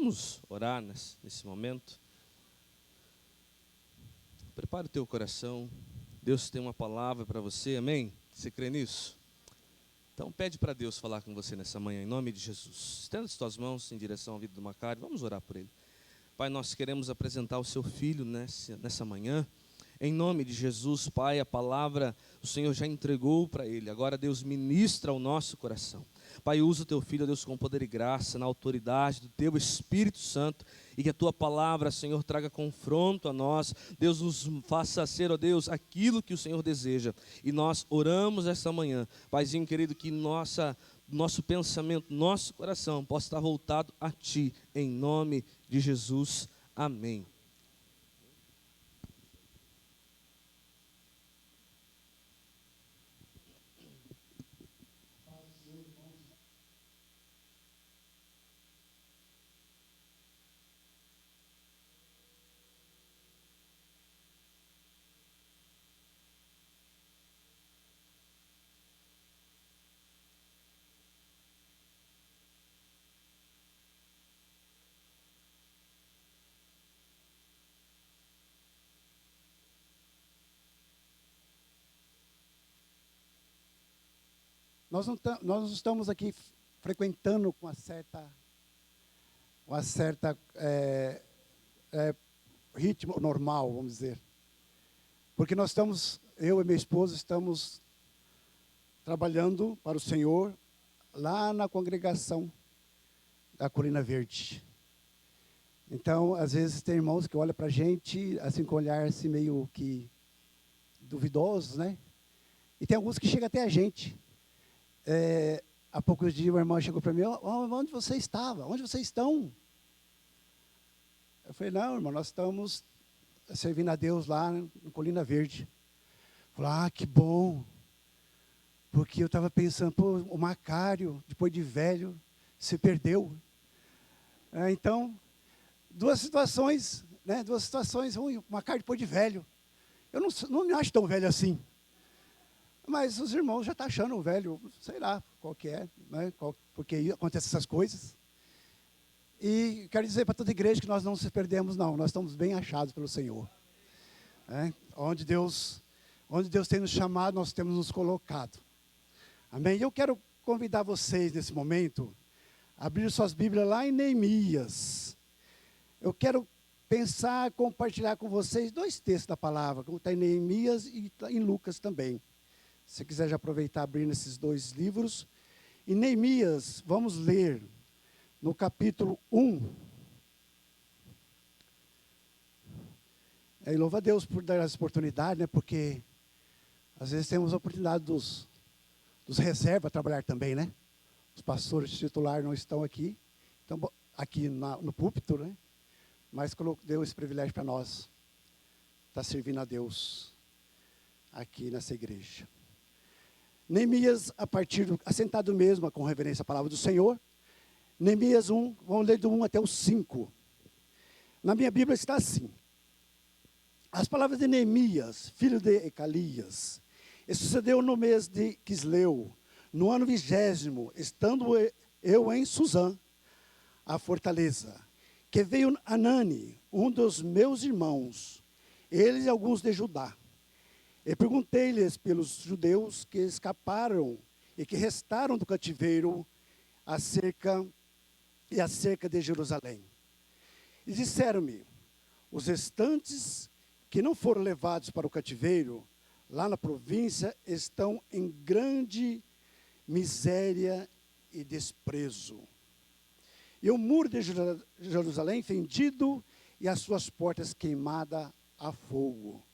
Vamos orar nesse momento. Prepara o teu coração. Deus tem uma palavra para você, amém? Você crê nisso? Então pede para Deus falar com você nessa manhã, em nome de Jesus. Estenda as tuas mãos em direção à vida do Macário, vamos orar por ele. Pai, nós queremos apresentar o seu filho nessa manhã. Em nome de Jesus, Pai, a palavra o Senhor já entregou para ele. Agora, Deus, ministra ao nosso coração. Pai, usa o teu filho, Deus, com poder e graça, na autoridade do teu Espírito Santo, e que a tua palavra, Senhor, traga confronto a nós. Deus, nos faça ser, ó Deus, aquilo que o Senhor deseja. E nós oramos esta manhã, Paizinho querido, que nosso pensamento, nosso coração possa estar voltado a Ti, em nome de Jesus. Amém. Nós estamos aqui frequentando com uma certa ritmo normal, vamos dizer. Porque eu e minha esposa estamos trabalhando para o Senhor lá na congregação da Colina Verde. Então, às vezes tem irmãos que olham para a gente assim com um olhar assim, meio que duvidosos, né? E tem alguns que chegam até a gente. Há poucos dias uma irmã chegou para mim: onde você estava? Onde vocês estão? Eu falei: não, irmão, nós estamos servindo a Deus lá no Colina Verde. Falei: que bom. Porque eu estava pensando, o Macário, depois de velho, se perdeu. Então, duas situações ruins. O Macário depois de velho. Eu não me acho tão velho assim. Mas os irmãos já estão achando o velho, sei lá qual que é, né? Porque acontecem essas coisas. E quero dizer para toda a igreja que nós não se perdemos, não. Nós estamos bem achados pelo Senhor. Onde Deus tem nos chamado, nós temos nos colocado. Amém? E eu quero convidar vocês nesse momento a abrir suas Bíblias lá em Neemias. Eu quero compartilhar com vocês dois textos da palavra, como está em Neemias e em Lucas também. Se você quiser já aproveitar abrindo esses dois livros. Em Neemias, vamos ler no capítulo 1. E louva a Deus por dar essa oportunidade, né? Porque às vezes temos a oportunidade dos reservas trabalhar também, né? Os pastores titulares não estão aqui, então, aqui no púlpito, né? Mas deu esse privilégio para nós, estar servindo a Deus aqui nessa igreja. Neemias, assentado mesmo, com reverência à palavra do Senhor. Neemias 1, vamos ler do 1 até o 5. Na minha Bíblia está assim: as palavras de Neemias, filho de Ecalias, e sucedeu no mês de Quisleu, no ano 20º, estando eu em Suzã, a fortaleza, que veio Anani, um dos meus irmãos, eles e alguns de Judá. E perguntei-lhes pelos judeus que escaparam e que restaram do cativeiro acerca de Jerusalém. E disseram-me: os restantes que não foram levados para o cativeiro, lá na província, estão em grande miséria e desprezo. E o muro de Jerusalém fendido e as suas portas queimadas a fogo.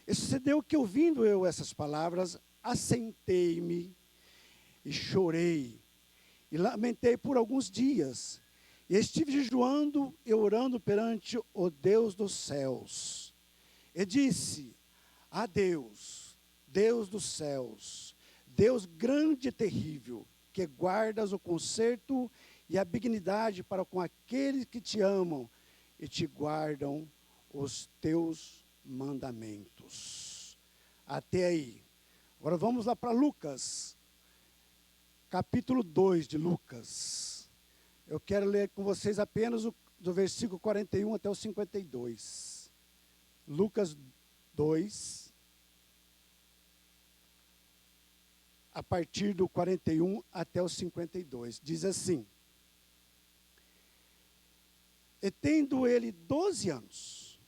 E sucedeu que, ouvindo eu essas palavras, assentei-me e chorei, e lamentei por alguns dias, e estive jejuando e orando perante o Deus dos céus. E disse: a Deus, Deus dos céus, Deus grande e terrível, que guardas o conserto e a benignidade para com aqueles que te amam e te guardam os teus mandamentos. Até aí. Agora vamos lá para Lucas, capítulo 2 de Lucas. Eu quero ler com vocês apenas do versículo 41 até o 52. Lucas 2, a partir do 41 até o 52. Diz assim: E tendo ele 12 anos,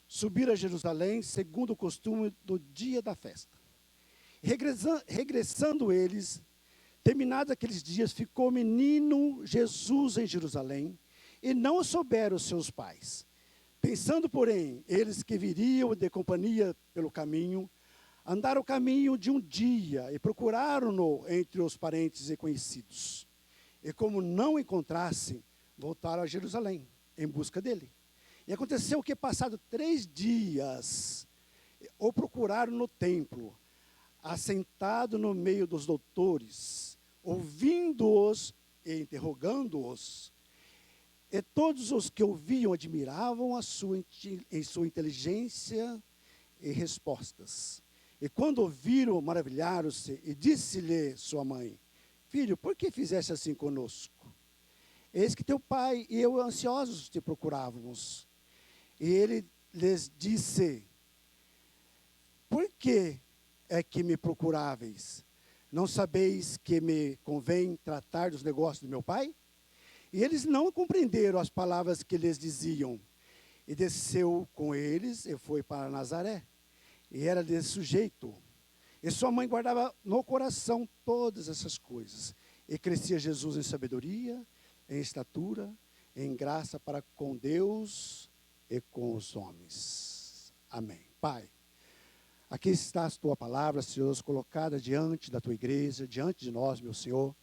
subir a Jerusalém, segundo o costume do dia da festa. Regressando eles, terminados aqueles dias, ficou o menino Jesus em Jerusalém, e não o souberam os seus pais. Pensando, porém, eles que viriam de companhia pelo caminho, andaram o caminho de um dia, e procuraram-no entre os parentes e conhecidos. E como não encontrassem, voltaram a Jerusalém, em busca dele. E aconteceu que, passado 3 dias, o procuraram no templo, assentado no meio dos doutores, ouvindo-os e interrogando-os. E todos os que ouviam admiravam em sua inteligência e respostas. E quando ouviram, maravilharam-se, e disse-lhe sua mãe: Filho, por que fizeste assim conosco? Eis que teu pai e eu ansiosos te procurávamos. E ele lhes disse: Por que é que me procuráveis? Não sabeis que me convém tratar dos negócios do meu pai? E eles não compreenderam as palavras que lhes diziam. E desceu com eles e foi para Nazaré. E era desse sujeito. E sua mãe guardava no coração todas essas coisas. E crescia Jesus em sabedoria, em estatura, em graça para com Deus e com os homens. Amém. Pai, aqui está a tua palavra, Senhor, colocada diante da tua igreja, diante de nós, meu Senhor.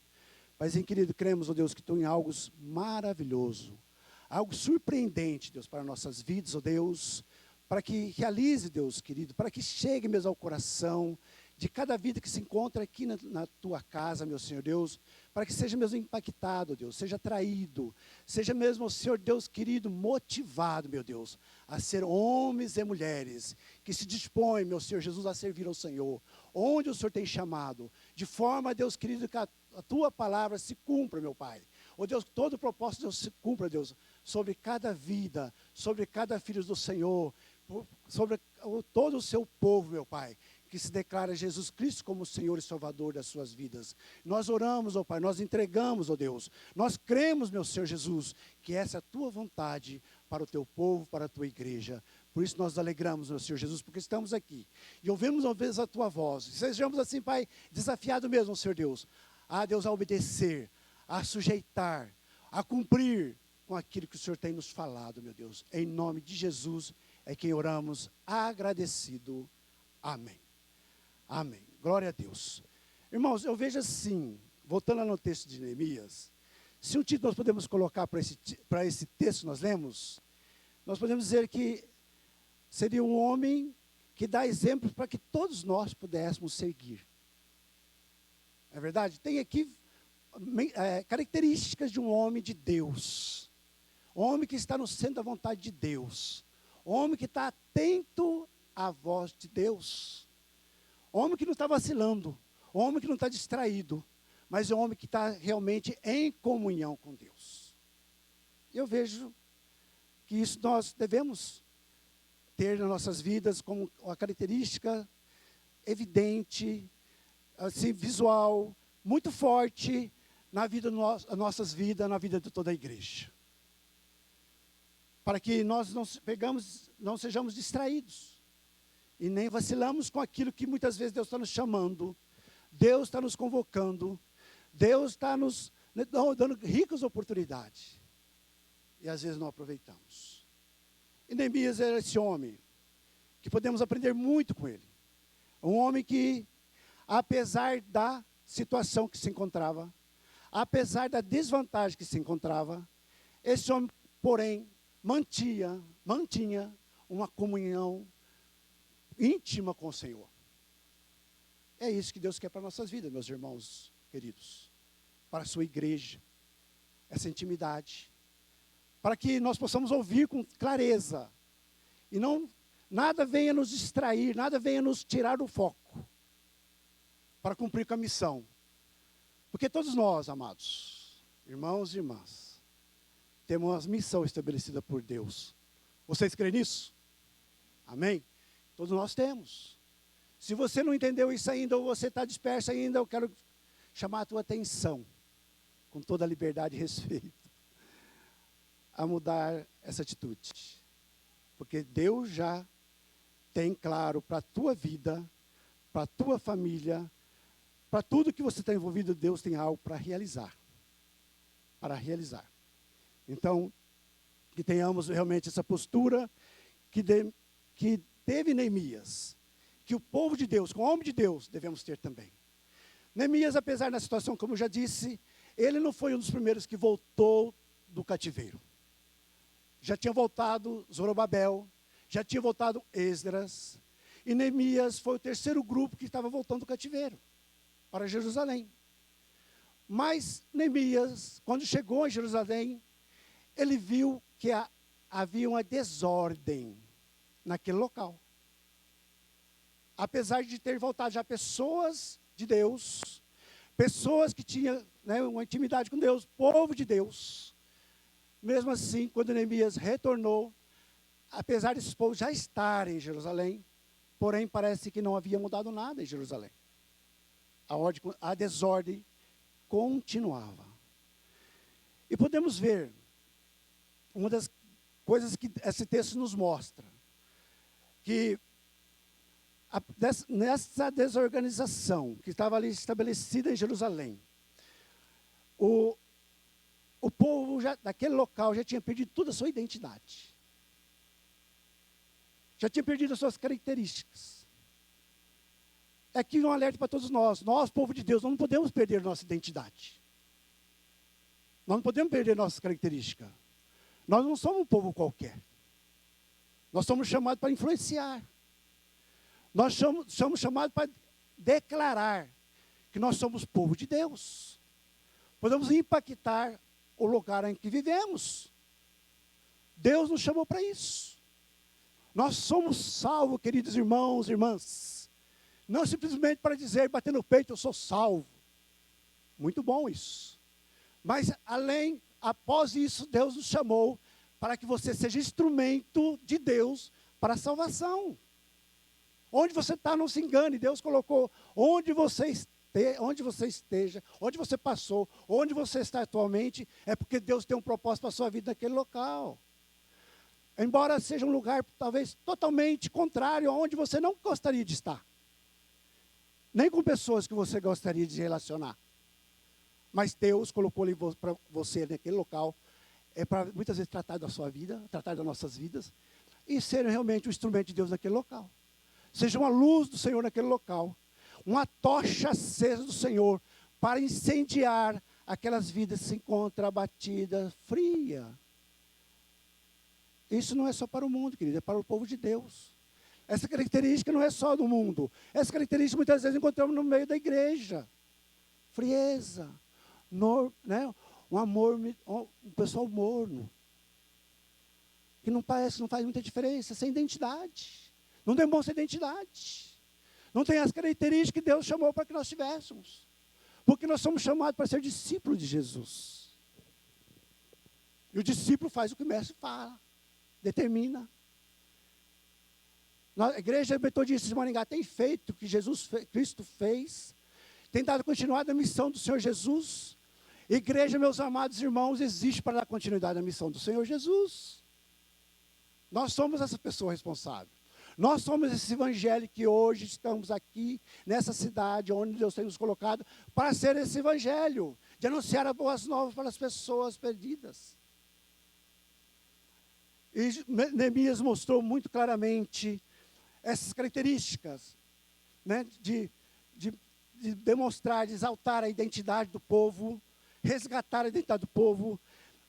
Paizinho querido, cremos, ó Deus, que tu em algo maravilhoso, algo surpreendente, Deus, para nossas vidas, ó Deus, para que realize, Deus querido, para que chegue mesmo ao coração de cada vida que se encontra aqui na tua casa, meu Senhor Deus, para que seja mesmo impactado, Deus, seja atraído, seja mesmo, Senhor Deus querido, motivado, meu Deus, a ser homens e mulheres que se dispõem, meu Senhor Jesus, a servir ao Senhor, onde o Senhor tem chamado, de forma, Deus querido, que a tua palavra se cumpra, meu Pai. Ó Deus, todo o propósito, Deus, se cumpra, Deus, sobre cada vida, sobre cada filho do Senhor, sobre todo o seu povo, meu Pai, que se declara Jesus Cristo como Senhor e Salvador das suas vidas. Nós oramos, ó Pai, nós entregamos, ó Deus, nós cremos, meu Senhor Jesus, que essa é a tua vontade para o teu povo, para a tua igreja. Por isso nós nos alegramos, meu Senhor Jesus, porque estamos aqui e ouvimos uma vez a tua voz. Sejamos assim, Pai, desafiados mesmo, Senhor Deus, a Deus, a obedecer, a sujeitar, a cumprir com aquilo que o Senhor tem nos falado, meu Deus. Em nome de Jesus é quem oramos, agradecido. Amém. Amém. Glória a Deus. Irmãos, eu vejo assim, voltando lá no texto de Neemias, se um título nós podemos colocar para esse texto que nós lemos, nós podemos dizer que seria um homem que dá exemplos para que todos nós pudéssemos seguir. É verdade? Tem aqui características de um homem de Deus. Homem que está no centro da vontade de Deus. Homem que está atento à voz de Deus. Homem que não está vacilando, homem que não está distraído, mas é um homem que está realmente em comunhão com Deus. Eu vejo que isso nós devemos ter nas nossas vidas como uma característica evidente, assim, visual, muito forte na vida nas nossas vidas, na vida de toda a igreja. Para que nós não sejamos distraídos. E nem vacilamos com aquilo que muitas vezes Deus está nos chamando, Deus está nos convocando, Deus está nos dando ricas oportunidades. E às vezes não aproveitamos. E Neemias era esse homem, que podemos aprender muito com ele. Um homem que, apesar da situação que se encontrava, apesar da desvantagem que se encontrava, esse homem, porém, mantinha uma comunhão íntima com o Senhor. É isso que Deus quer para nossas vidas, meus irmãos queridos. Para a sua igreja. Essa intimidade. Para que nós possamos ouvir com clareza. E nada venha nos distrair, nada venha nos tirar do foco. Para cumprir com a missão. Porque todos nós, amados, Irmãos e irmãs, temos uma missão estabelecida por Deus. Vocês creem nisso? Amém? Todos nós temos. Se você não entendeu isso ainda, ou você está disperso ainda, eu quero chamar a tua atenção, com toda a liberdade e respeito, a mudar essa atitude. Porque Deus já tem claro para a tua vida, para a tua família, para tudo que você está envolvido, Deus tem algo para realizar. Para realizar. Então, que tenhamos realmente essa postura que teve Neemias, que o povo de Deus, com o homem de Deus, devemos ter também. Neemias, apesar da situação, como eu já disse, ele não foi um dos primeiros que voltou do cativeiro. Já tinha voltado Zorobabel, já tinha voltado Esdras, e Neemias foi o terceiro grupo que estava voltando do cativeiro para Jerusalém. Mas Neemias, quando chegou em Jerusalém, ele viu que havia uma desordem naquele local. Apesar de ter voltado já pessoas de Deus, pessoas que tinham, né, uma intimidade com Deus, povo de Deus, mesmo assim, quando Neemias retornou, apesar desses povos já estarem em Jerusalém, porém parece que não havia mudado nada em Jerusalém. A desordem continuava. E podemos ver, uma das coisas que esse texto nos mostra, que nessa desorganização que estava ali estabelecida em Jerusalém, o povo daquele local já tinha perdido toda a sua identidade. Já tinha perdido as suas características. Aqui um alerta para todos nós, povo de Deus, não podemos perder nossa identidade. Nós não podemos perder nossas características. Nós não somos um povo qualquer. Nós somos chamados para influenciar. Nós somos chamados para declarar que nós somos povo de Deus. Podemos impactar o lugar em que vivemos. Deus nos chamou para isso. Nós somos salvos, queridos irmãos e irmãs. Não simplesmente para dizer, bater no peito, eu sou salvo. Muito bom isso. Mas após isso, Deus nos chamou para que você seja instrumento de Deus para a salvação. Onde você está, não se engane. Deus colocou onde você esteja, onde você passou, onde você está atualmente, é porque Deus tem um propósito para a sua vida naquele local. Embora seja um lugar talvez totalmente contrário aonde você não gostaria de estar. Nem com pessoas que você gostaria de se relacionar. Mas Deus colocou ali para você naquele local, para muitas vezes tratar da sua vida, tratar das nossas vidas, e ser realmente um instrumento de Deus naquele local. Seja uma luz do Senhor naquele local, uma tocha acesa do Senhor, para incendiar aquelas vidas que se encontram abatidas, frias. Isso não é só para o mundo, querido, é para o povo de Deus. Essa característica não é só do mundo. Essa característica muitas vezes encontramos no meio da igreja. Frieza, né? Um amor, um pessoal morno. Que não faz muita diferença, sem identidade. Não demonstra identidade. Não tem as características que Deus chamou para que nós tivéssemos. Porque nós somos chamados para ser discípulos de Jesus. E o discípulo faz o que o mestre fala, determina. A Igreja Metodista de Maringá tem feito o que Cristo fez, tem dado continuidade à missão do Senhor Jesus. Igreja, meus amados irmãos, existe para dar continuidade à missão do Senhor Jesus. Nós somos essa pessoa responsável. Nós somos esse evangelho que hoje estamos aqui, nessa cidade, onde Deus tem nos colocado, para ser esse evangelho, de anunciar as boas novas para as pessoas perdidas. E Neemias mostrou muito claramente essas características, né, de demonstrar, de exaltar a identidade do povo, resgatar a identidade do povo,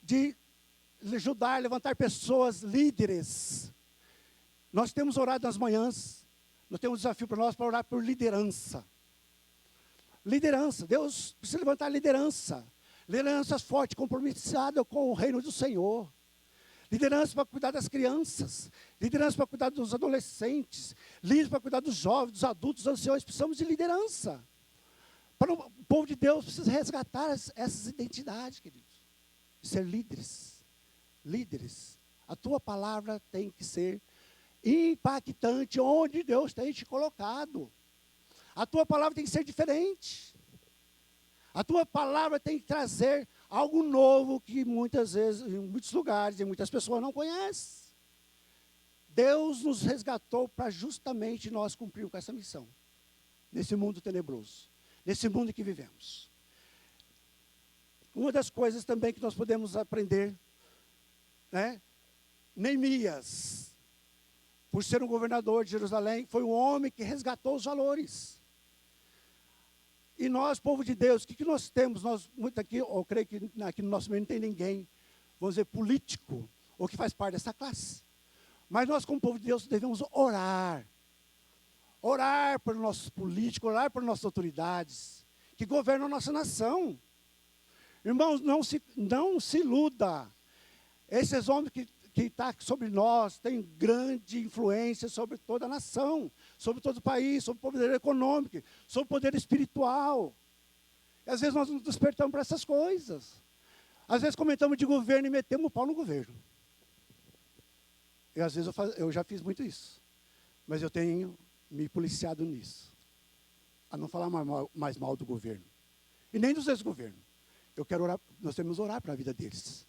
de ajudar, levantar pessoas líderes. Nós temos orado nas manhãs, nós temos um desafio para nós para orar por liderança. Liderança, Deus precisa levantar liderança. Lideranças fortes, compromissadas com o reino do Senhor. Liderança para cuidar das crianças, liderança para cuidar dos adolescentes, liderança para cuidar dos jovens, dos adultos, dos anciões. Precisamos de liderança Para o povo de Deus precisa resgatar essas identidades, queridos. Ser líderes. Líderes. A tua palavra tem que ser impactante onde Deus tem te colocado. A tua palavra tem que ser diferente. A tua palavra tem que trazer algo novo que muitas vezes, em muitos lugares, e muitas pessoas não conhecem. Deus nos resgatou para justamente nós cumprirmos com essa missão. Nesse mundo tenebroso. Nesse mundo em que vivemos. Uma das coisas também que nós podemos aprender, né? Neemias, por ser um governador de Jerusalém, foi um homem que resgatou os valores. E nós, povo de Deus, o que nós temos? Nós, muito aqui, eu creio que aqui no nosso meio não tem ninguém, vamos dizer, político, ou que faz parte dessa classe. Mas nós, como povo de Deus, devemos orar. Orar por nossos políticos, orar por nossas autoridades, que governam a nossa nação. Irmãos, não se iluda. Esses homens que estão sobre nós têm grande influência sobre toda a nação, sobre todo o país, sobre o poder econômico, sobre o poder espiritual. E às vezes nós nos despertamos para essas coisas. Às vezes comentamos de governo e metemos o pau no governo. E às vezes eu já fiz muito isso. Mas eu tenho me policiado nisso. A não falar mais mal do governo. E nem dos ex-governos. Eu quero orar, nós temos que orar para a vida deles.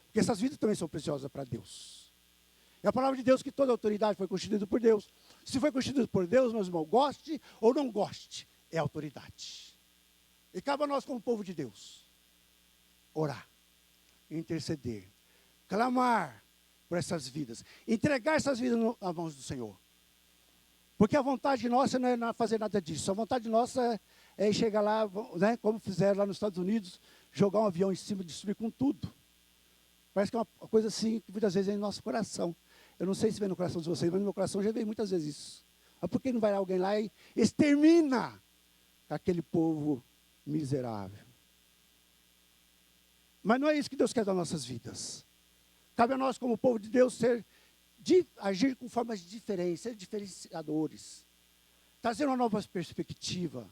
Porque essas vidas também são preciosas para Deus. É a palavra de Deus que toda autoridade foi constituída por Deus. Se foi constituída por Deus, meus irmãos, goste ou não goste, é autoridade. E cabe a nós, como povo de Deus, orar, interceder, clamar por essas vidas, entregar essas vidas nas mãos do Senhor. Porque a vontade nossa não é fazer nada disso. A vontade nossa é chegar lá, né, como fizeram lá nos Estados Unidos, jogar um avião em cima, destruir com tudo. Parece que é uma coisa assim, que muitas vezes é em nosso coração. Eu não sei se vem no coração de vocês, mas no meu coração já veio muitas vezes isso. Mas por que não vai alguém lá e extermina aquele povo miserável? Mas não é isso que Deus quer das nossas vidas. Cabe a nós, como povo de Deus, agir com formas diferentes, ser diferenciadores. Trazer uma nova perspectiva.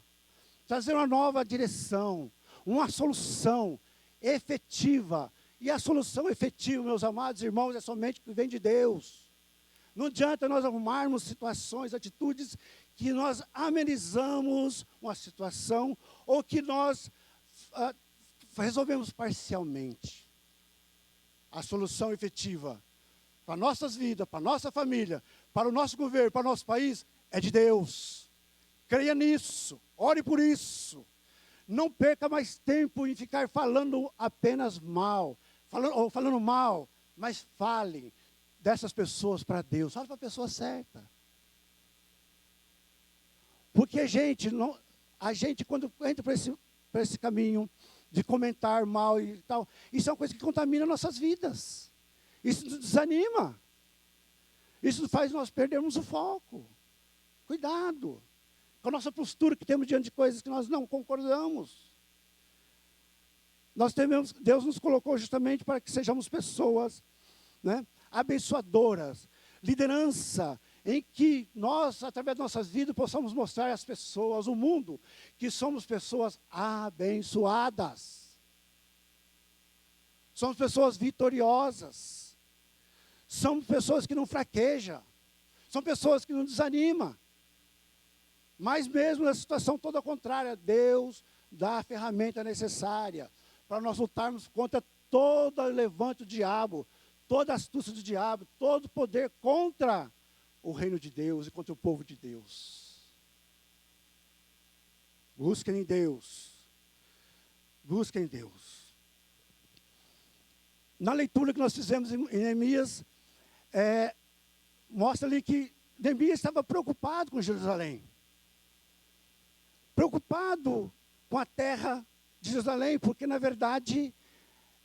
Trazer uma nova direção. Uma solução efetiva. E a solução efetiva, meus amados irmãos, é somente que vem de Deus. Não adianta nós arrumarmos situações, atitudes que nós amenizamos uma situação ou que nós resolvemos parcialmente. A solução efetiva para nossas vidas, para nossa família, para o nosso governo, para o nosso país, é de Deus. Creia nisso, ore por isso. Não perca mais tempo em ficar falando apenas mal. Falando mal, mas fale dessas pessoas para Deus. Fale para a pessoa certa. Porque a gente, quando entra para esse caminho de comentar mal e tal, isso é uma coisa que contamina nossas vidas. Isso nos desanima. Isso faz nós perdermos o foco. Cuidado com a nossa postura que temos diante de coisas que nós não concordamos. Deus nos colocou justamente para que sejamos pessoas, né, abençoadoras, liderança, em que nós, através de nossas vidas, possamos mostrar às pessoas, ao mundo, que somos pessoas abençoadas. Somos pessoas vitoriosas. Somos pessoas que não fraquejam. São pessoas que não desanimam. Mas mesmo na situação toda contrária, Deus dá a ferramenta necessária para nós lutarmos contra todo o levante do diabo, toda a astúcia do diabo, todo o poder contra o reino de Deus e contra o povo de Deus. Busquem em Deus. Busquem em Deus. Na leitura que nós fizemos em Neemias, mostra ali que Neemias estava preocupado com Jerusalém. Preocupado com a terra de Jerusalém, porque na verdade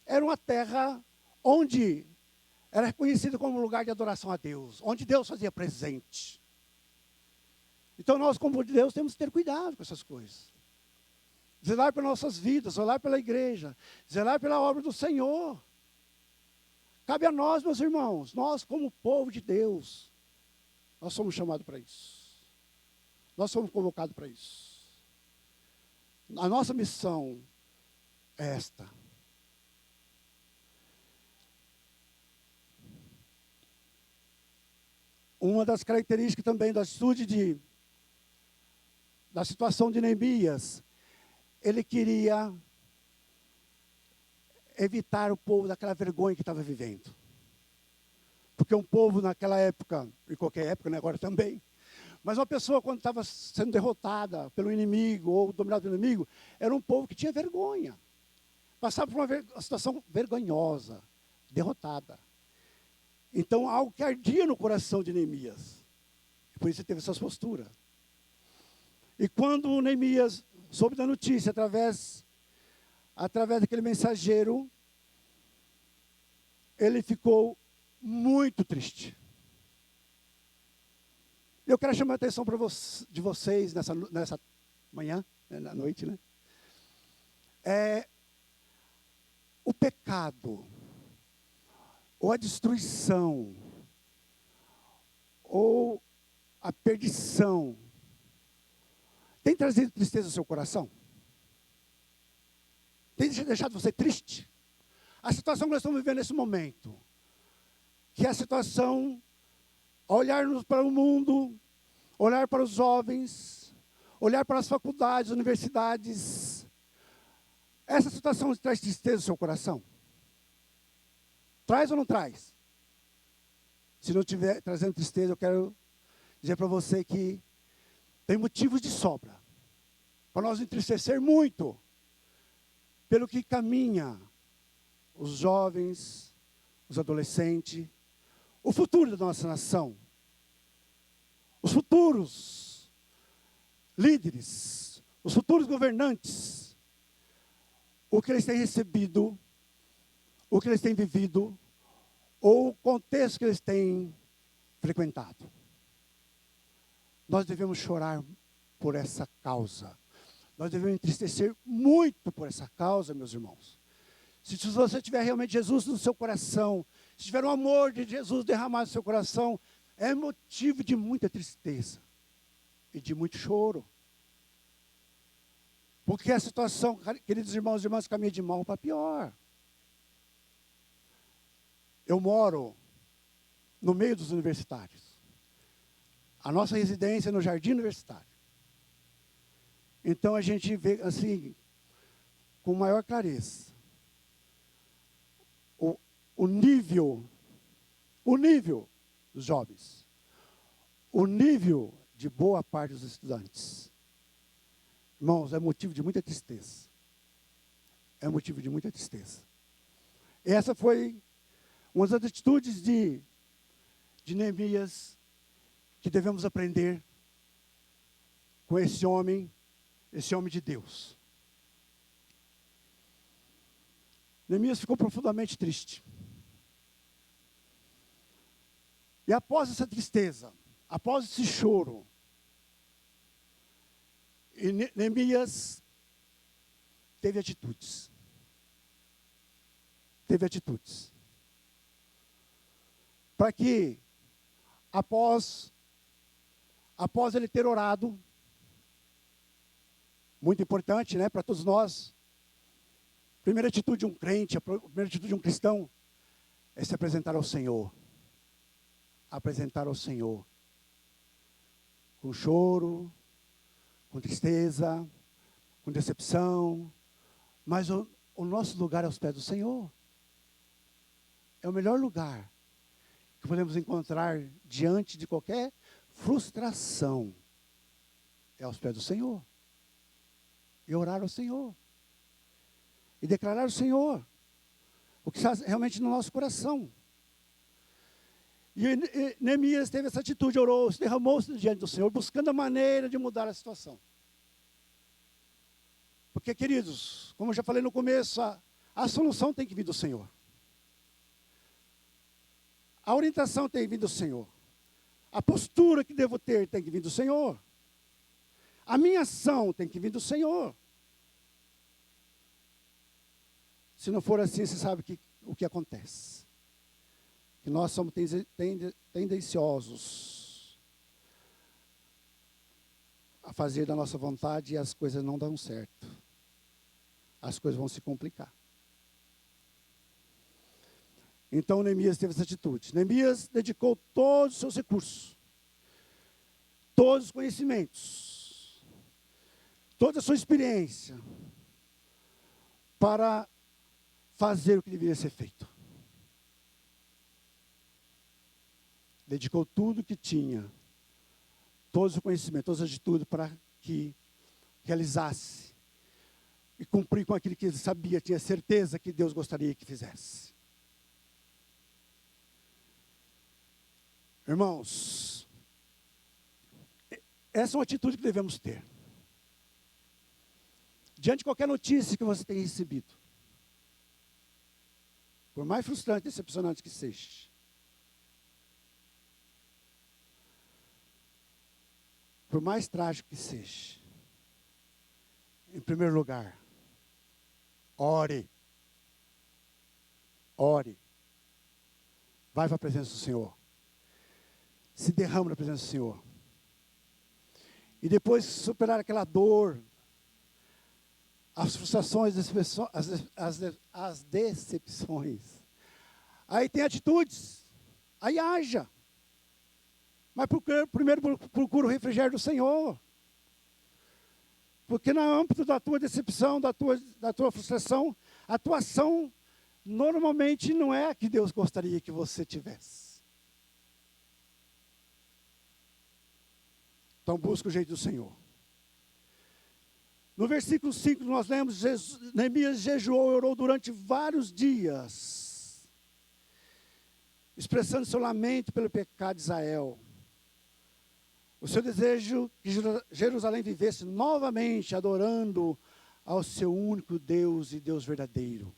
era uma terra onde era reconhecida como um lugar de adoração a Deus, onde Deus fazia presente. Então nós, como de Deus, temos que ter cuidado com essas coisas. Zelar pelas nossas vidas, zelar pela igreja, zelar pela obra do Senhor. Cabe a nós, meus irmãos, nós como povo de Deus, nós somos chamados para isso. Nós somos convocados para isso. A nossa missão é esta. Uma das características também da atitude da situação de Neemias, ele queria evitar o povo daquela vergonha que estava vivendo. Porque um povo naquela época, em qualquer época, né, agora também, mas uma pessoa quando estava sendo derrotada pelo inimigo ou dominado pelo inimigo, era um povo que tinha vergonha. Passava por uma situação vergonhosa, derrotada. Então, algo que ardia no coração de Neemias. Por isso ele teve essas posturas. E quando Neemias soube da notícia, através daquele mensageiro, ele ficou muito triste. Eu quero chamar a atenção de vocês nessa manhã, né, na noite, né? O pecado, ou a destruição, ou a perdição, tem trazido tristeza ao seu coração? Tem deixado você triste? A situação que nós estamos vivendo nesse momento, que é a situação, olharmos para o mundo, olhar para os jovens, olhar para as faculdades, universidades, essa situação traz tristeza ao seu coração? Traz ou não traz? Se não estiver trazendo tristeza, eu quero dizer para você que tem motivos de sobra para nós entristecer muito pelo que caminha os jovens, os adolescentes, o futuro da nossa nação, os futuros líderes, os futuros governantes, o que eles têm recebido, o que eles têm vivido, ou o contexto que eles têm frequentado. Nós devemos chorar por essa causa. Nós devemos entristecer muito por essa causa, meus irmãos. Se você tiver realmente Jesus no seu coração, se tiver o amor de Jesus derramado no seu coração, é motivo de muita tristeza e de muito choro. Porque a situação, queridos irmãos e irmãs, caminha de mal para pior. Eu moro no meio dos universitários. A nossa residência é no Jardim Universitário. Então a gente vê assim, com maior clareza, o nível dos jovens, o nível de boa parte dos estudantes. Irmãos, é motivo de muita tristeza. É motivo de muita tristeza. Essa foi uma das atitudes de Neemias que devemos aprender com esse homem de Deus. Neemias ficou profundamente triste. E após essa tristeza, após esse choro, Neemias teve atitudes. Teve atitudes. Para que, após ele ter orado, muito importante, né, para todos nós, a primeira atitude de um crente, a primeira atitude de um cristão, é se apresentar ao Senhor. Apresentar ao Senhor. Com choro, com tristeza, com decepção, mas o nosso lugar é aos pés do Senhor. É o melhor lugar que podemos encontrar diante de qualquer frustração. É aos pés do Senhor. E orar ao Senhor. E declarar ao Senhor o que está realmente no nosso coração. E Neemias teve essa atitude, orou, se derramou-se diante do Senhor, buscando a maneira de mudar a situação. Porque, queridos, como eu já falei no começo, a solução tem que vir do Senhor. A orientação tem que vir do Senhor. A postura que devo ter tem que vir do Senhor. A minha ação tem que vir do Senhor. Se não for assim, você sabe o que acontece. Que nós somos tendenciosos a fazer da nossa vontade e as coisas não dão certo. as coisas vão se complicar. Então Neemias teve essa atitude. Neemias dedicou todos os seus recursos, todos os conhecimentos, toda a sua experiência para fazer o que deveria ser feito. Dedicou tudo que tinha, todos os conhecimentos, todas as atitudes para que realizasse e cumprir com aquilo que ele sabia, tinha certeza que Deus gostaria que fizesse. Irmãos, essa é uma atitude que devemos ter. Diante de qualquer notícia que você tenha recebido, por mais frustrante e decepcionante que seja, por mais trágico que seja, em primeiro lugar, ore. Ore. Vai para a presença do Senhor. Se derrama na presença do Senhor. E depois superar aquela dor, as frustrações, as decepções. Aí tem atitudes. Aí haja. Mas primeiro procura o refrigério do Senhor. Porque no âmbito da tua decepção, da tua frustração, a tua ação normalmente não é a que Deus gostaria que você tivesse. Então busca o jeito do Senhor. No versículo 5 nós lemos, Neemias jejuou e orou durante vários dias, expressando seu lamento pelo pecado de Israel. O seu desejo que Jerusalém vivesse novamente adorando ao seu único Deus e Deus verdadeiro.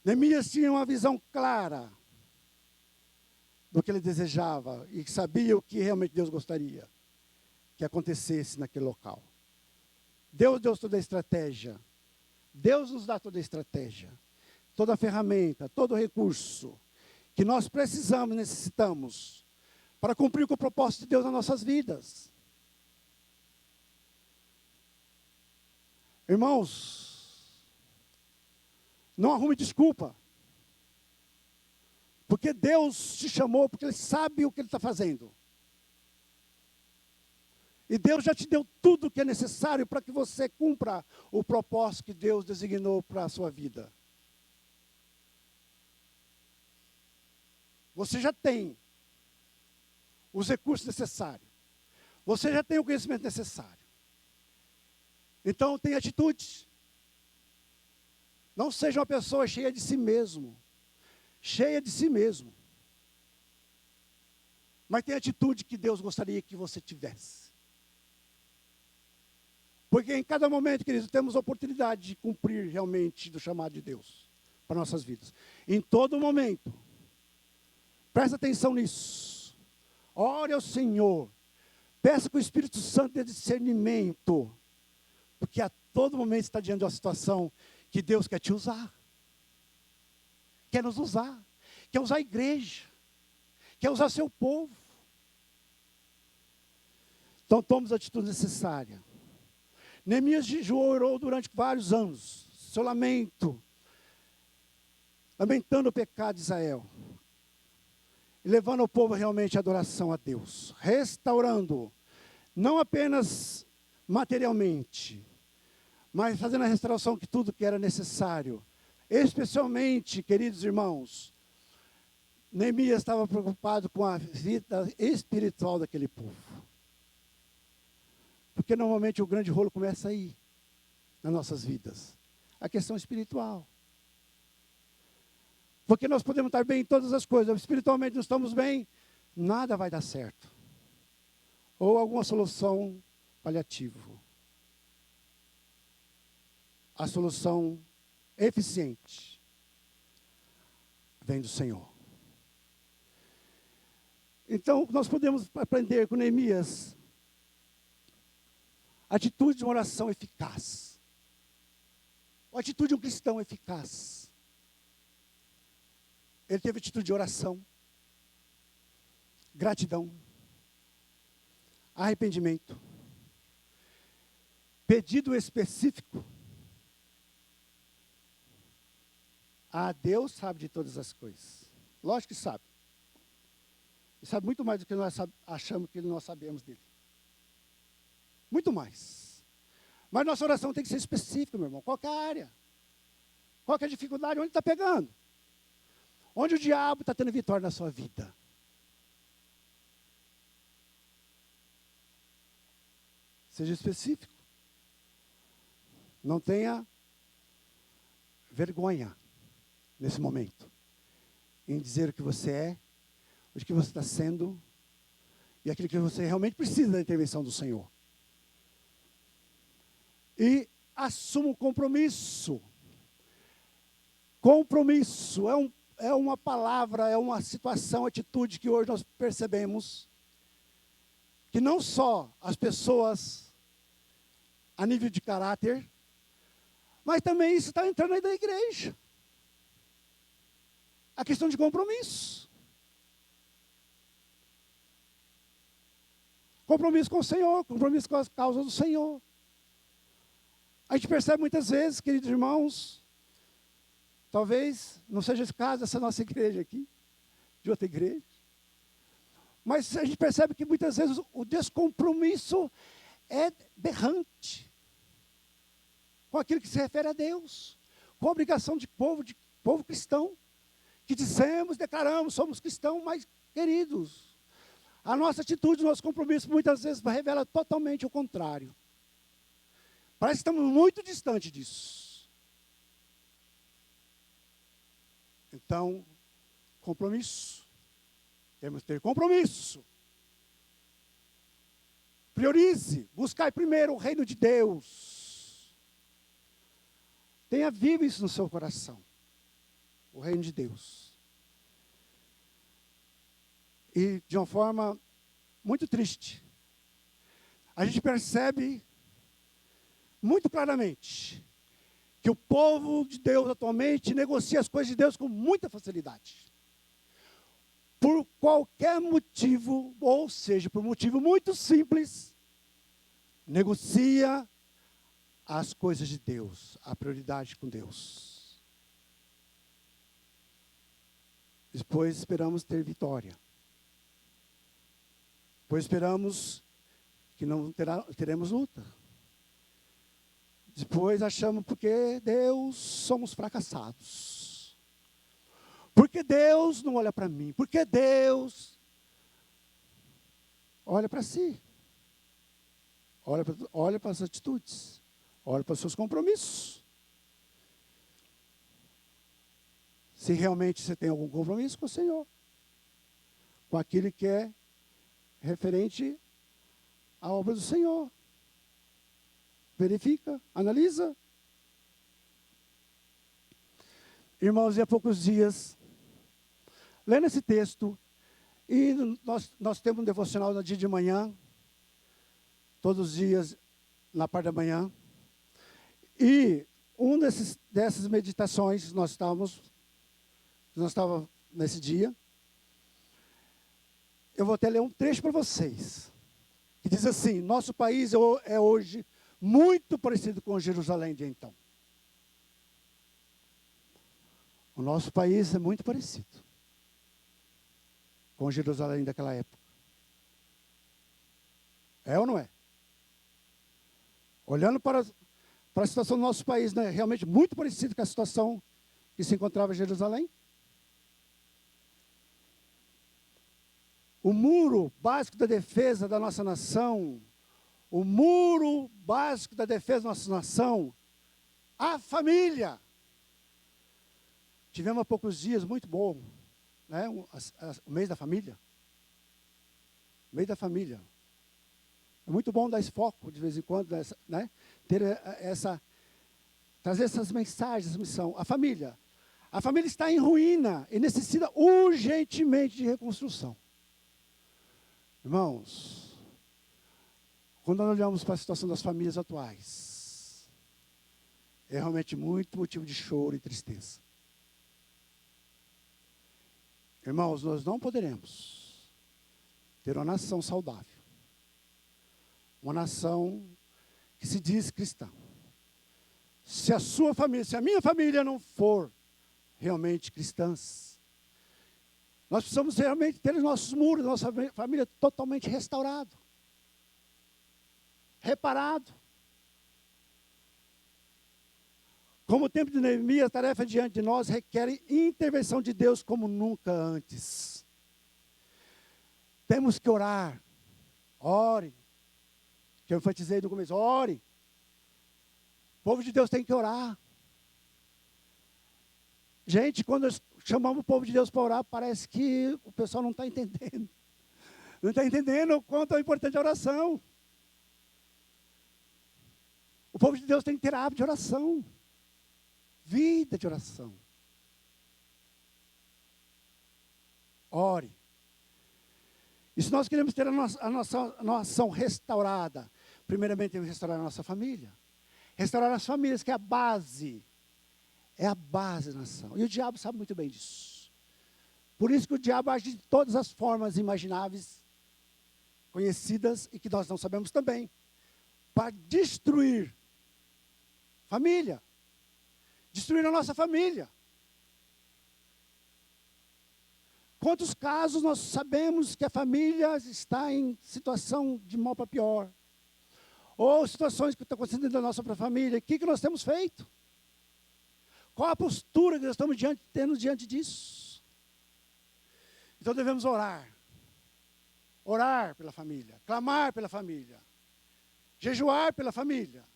Neemias tinha uma visão clara do que ele desejava e sabia o que realmente Deus gostaria que acontecesse naquele local. Deus deu toda a estratégia. Deus nos dá toda a estratégia, toda a ferramenta, todo o recurso que nós precisamos, necessitamos para cumprir com o propósito de Deus nas nossas vidas. Irmãos, não arrume desculpa. Porque Deus te chamou, porque Ele sabe o que Ele está fazendo. E Deus já te deu tudo o que é necessário para que você cumpra o propósito que Deus designou para a sua vida. Você já tem os recursos necessários. Você já tem o conhecimento necessário. Então, tenha atitude. Não seja uma pessoa cheia de si mesmo. Cheia de si mesmo. Mas tenha a atitude que Deus gostaria que você tivesse. Porque em cada momento, queridos, temos a oportunidade de cumprir realmente do chamado de Deus para nossas vidas. Em todo momento. Presta atenção nisso. Ore ao Senhor. Peça que o Espírito Santo dê discernimento. Porque a todo momento está diante de uma situação que Deus quer te usar. Quer nos usar. Quer usar a igreja. Quer usar seu povo. Então tome a atitude necessária. Neemias jejuou e orou durante vários anos. Seu lamento. Lamentando o pecado de Israel. E levando o povo realmente à adoração a Deus. Restaurando. Não apenas materialmente. Mas fazendo a restauração de tudo que era necessário. Especialmente, queridos irmãos, Neemias estava preocupado com a vida espiritual daquele povo. Porque normalmente o grande rolo começa aí, nas nossas vidas. A questão espiritual. Porque nós podemos estar bem em todas as coisas, espiritualmente não estamos bem, nada vai dar certo. Ou alguma solução paliativa. A solução eficiente vem do Senhor. Então, nós podemos aprender com Neemias a atitude de uma oração eficaz. A atitude de um cristão eficaz. Ele teve atitude de oração, gratidão, arrependimento, pedido específico. Deus sabe de todas as coisas. Lógico que sabe. Ele sabe muito mais do que nós achamos que nós sabemos dele. Muito mais. Mas nossa oração tem que ser específica, meu irmão. Qual que é a área? Qual que é a dificuldade? Onde está pegando? Onde o diabo está tendo vitória na sua vida? Seja específico. Não tenha vergonha nesse momento em dizer o que você é, o que você está sendo e aquilo que você realmente precisa da intervenção do Senhor. E assuma um compromisso. Compromisso é uma palavra, é uma situação, atitude que hoje nós percebemos que não só as pessoas a nível de caráter, mas também isso está entrando aí da igreja. A questão de compromisso. Compromisso com o Senhor, compromisso com as causas do Senhor. A gente percebe muitas vezes, queridos irmãos, talvez não seja esse caso dessa nossa igreja aqui, de outra igreja, mas a gente percebe que muitas vezes o descompromisso é berrante com aquilo que se refere a Deus, com a obrigação de povo cristão, que dizemos, declaramos, somos cristãos, mas queridos, a nossa atitude, o nosso compromisso muitas vezes revela totalmente o contrário. Parece que estamos muito distantes disso. Então, compromisso. Temos que ter compromisso. Priorize, buscai primeiro o reino de Deus. Tenha vivo isso no seu coração. O reino de Deus. E de uma forma muito triste, a gente percebe muito claramente que o povo de Deus atualmente negocia as coisas de Deus com muita facilidade. Por qualquer motivo, ou seja, por um motivo muito simples, negocia as coisas de Deus, a prioridade com Deus. Depois esperamos ter vitória. Depois esperamos que não teremos luta. Depois achamos porque Deus somos fracassados. Porque Deus não olha para mim. Porque Deus olha para si. Olha para as atitudes. Olha para os seus compromissos. Se realmente você tem algum compromisso com o Senhor. Com aquilo que é referente à obra do Senhor. Verifica, analisa. Irmãos, e há poucos dias, lendo esse texto, e nós temos um devocional no dia de manhã, todos os dias, na parte da manhã, e dessas meditações nós estávamos nesse dia, eu vou até ler um trecho para vocês, que diz assim: nosso país é hoje muito parecido com Jerusalém de então. O nosso país é muito parecido com Jerusalém daquela época. É ou não é? Olhando para a situação do nosso país, não é realmente muito parecido com a situação que se encontrava em Jerusalém? O muro básico da defesa da nossa nação, o muro básico da defesa da nossa nação, a família. Tivemos há poucos dias, muito bom, né? O mês da família. O mês da família. É muito bom dar esse foco de vez em quando, né? Trazer essas mensagens, essa missão. A família. A família está em ruína e necessita urgentemente de reconstrução. Irmãos, quando nós olhamos para a situação das famílias atuais, é realmente muito motivo de choro e tristeza. Irmãos, nós não poderemos ter uma nação saudável. Uma nação que se diz cristã. Se a sua família, se a minha família não for realmente cristãs, nós precisamos realmente ter os nossos muros, nossa família totalmente restaurado, reparado. Como o tempo de Neemias, a tarefa diante de nós requer intervenção de Deus como nunca antes. Temos que orar. Ore. Que eu enfatizei no começo. Ore. O povo de Deus tem que orar. Gente, quando nós chamamos o povo de Deus para orar, parece que o pessoal não está entendendo. Não está entendendo o quanto é importante a oração. O povo de Deus tem que ter hábito de oração. Vida de oração. Ore. E se nós queremos ter a nossa ação restaurada, primeiramente temos que restaurar a nossa família. Restaurar as famílias, que é a base. É a base da nação. E o diabo sabe muito bem disso. Por isso que o diabo age de todas as formas imagináveis, conhecidas e que nós não sabemos também, para destruir família. Destruir a nossa família. Quantos casos nós sabemos que a família está em situação de mal para pior? Ou situações que estão acontecendo dentro da nossa família. O que nós temos feito? Qual a postura que nós estamos tendo diante disso? Então devemos orar. Orar pela família. Clamar pela família. Jejuar pela família.